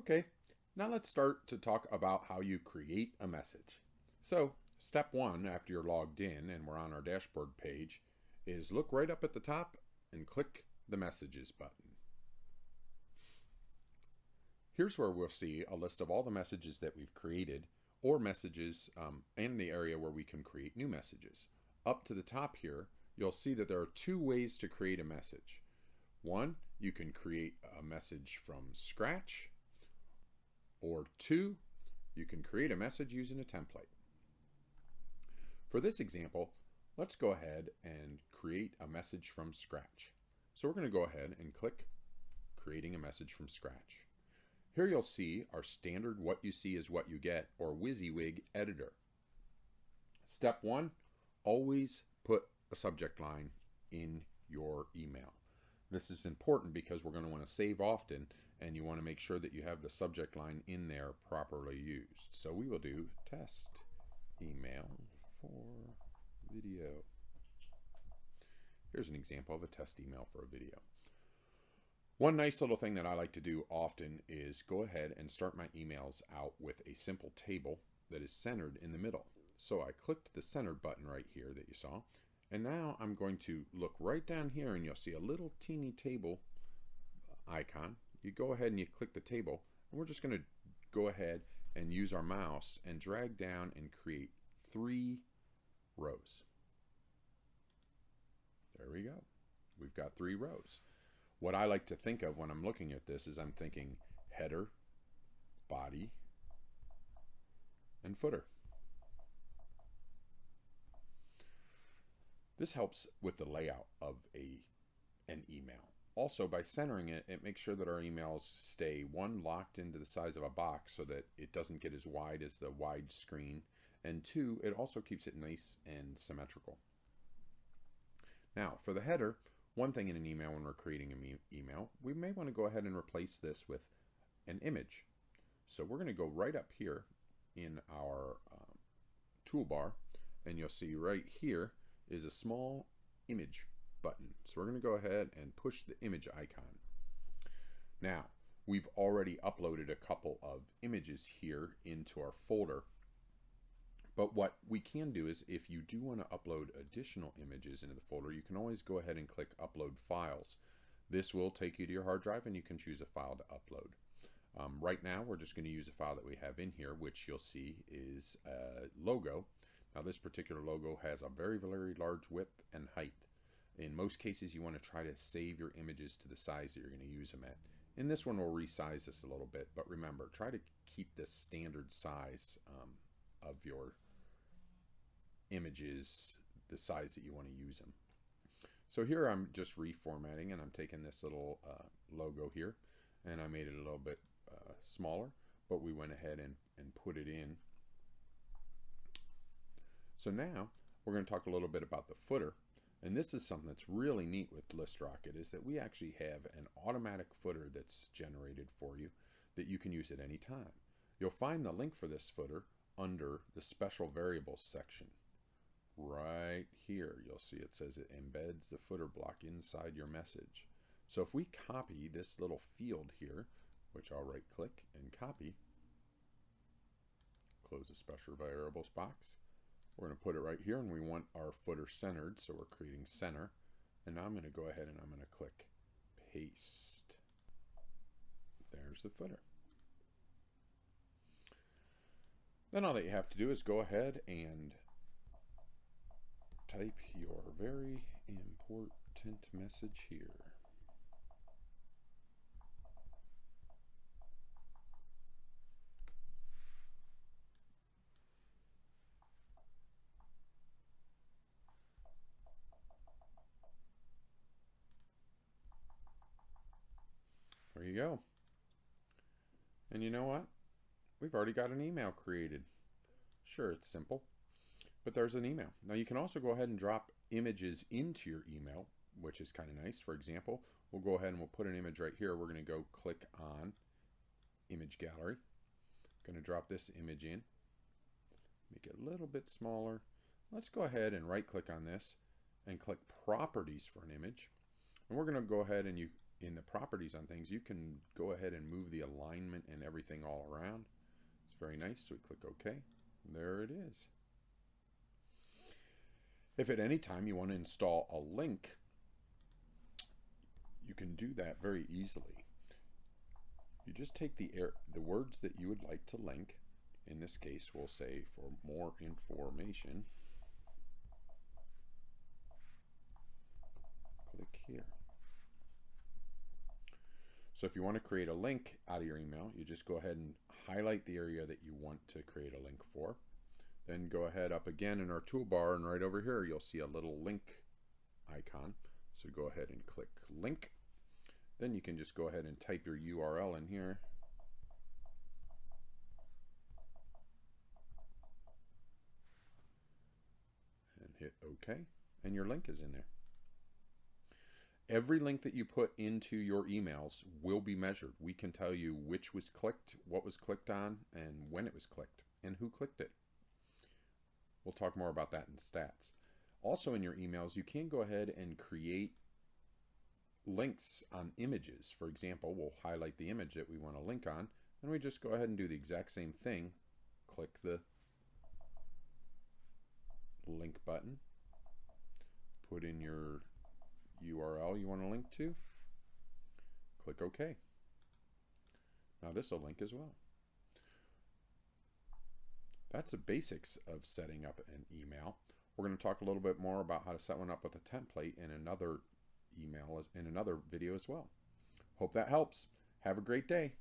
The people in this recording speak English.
Okay, now let's start to talk about how you create a message. So, step one after you're logged in and we're on our dashboard page is look right up at the top and click the messages button. Here's where we'll see a list of all the messages that we've created or messages and the area where we can create new messages. Up to the top here, you'll see that there are two ways to create a message. One, you can create a message from scratch, or two, you can create a message using a template. For this example, let's go ahead and create a message from scratch. So we're going to go ahead and click Creating a Message from Scratch. Here you'll see our standard What You See Is What You Get, or WYSIWYG editor. Step one, always put a subject line in your email. This is important because we're going to want to save often, and you want to make sure that you have the subject line in there properly used. So we will do test email for video. Here's an example of a test email for a video. One nice little thing that I like to do often is go ahead and start my emails out with a simple table that is centered in the middle. So I clicked the center button right here that you saw, and now I'm going to look right down here and you'll see a little teeny table icon. You go ahead and you click the table, and we're just going to go ahead and use our mouse and drag down and create 3 rows. There we go. We've got 3 rows. What I like to think of when I'm looking at this is I'm thinking header, body, and footer. This helps with the layout of an email. Also, by centering it, it makes sure that our emails stay, one, locked into the size of a box so that it doesn't get as wide as the wide screen, and two, it also keeps it nice and symmetrical. Now, for the header, one thing in an email when we're creating an email, we may want to go ahead and replace this with an image. So we're going to go right up here in our toolbar, and you'll see right here is a small image button. So we're going to go ahead and push the image icon. Now, we've already uploaded a couple of images here into our folder. But what we can do is if you do want to upload additional images into the folder, you can always go ahead and click Upload Files. This will take you to your hard drive and you can choose a file to upload. Right now, we're just going to use a file that we have in here, which you'll see is a logo. Now, this particular logo has a very, very large width and height. In most cases, you want to try to save your images to the size that you're going to use them at. In this one, we'll resize this a little bit, but remember, try to keep this standard size of your images the size that you want to use them. So here I'm just reformatting, and I'm taking this little logo here, and I made it a little bit smaller, but we went ahead and put it in. So now we're going to talk a little bit about the footer, and this is something that's really neat with ListRocket, is that we actually have an automatic footer that's generated for you that you can use at any time. You'll find the link for this footer under the special variables section. Right here you'll see it says it embeds the footer block inside your message. So if we copy this little field here, which I'll right click and copy, close the special variables box, we're going to put it right here, and we want our footer centered, so we're creating center, and now I'm going to go ahead and I'm going to click paste. There's the footer. Then all that you have to do is go ahead and type your very important message here. There you go. And you know what? We've already got an email created. Sure, it's simple, but there's an email. Now you can also go ahead and drop images into your email, which is kind of nice. For example, we'll go ahead and we'll put an image right here. We're going to go click on Image Gallery. Going to drop this image in, make it a little bit smaller. Let's go ahead and right click on this and click Properties for an image. And we're going to go ahead and in the properties on things, you can go ahead and move the alignment and everything all around. It's very nice. So we click OK. There it is. If at any time you want to install a link, you can do that very easily. You just take the words that you would like to link. In this case, we'll say for more information. Click here. So if you want to create a link out of your email, you just go ahead and highlight the area that you want to create a link for. Then go ahead up again in our toolbar, and right over here you'll see a little link icon. So go ahead and click link. Then you can just go ahead and type your URL in here. And hit OK, and your link is in there. Every link that you put into your emails will be measured. We can tell you which was clicked, what was clicked on, and when it was clicked, and who clicked it. We'll talk more about that in stats. Also in your emails, you can go ahead and create links on images. For example, we'll highlight the image that we want to link on, and we just go ahead and do the exact same thing. Click the link button, put in your URL you want to link to, click OK. Now this will link as well. That's the basics of setting up an email. We're going to talk a little bit more about how to set one up with a template in another video as well. Hope that helps. Have a great day.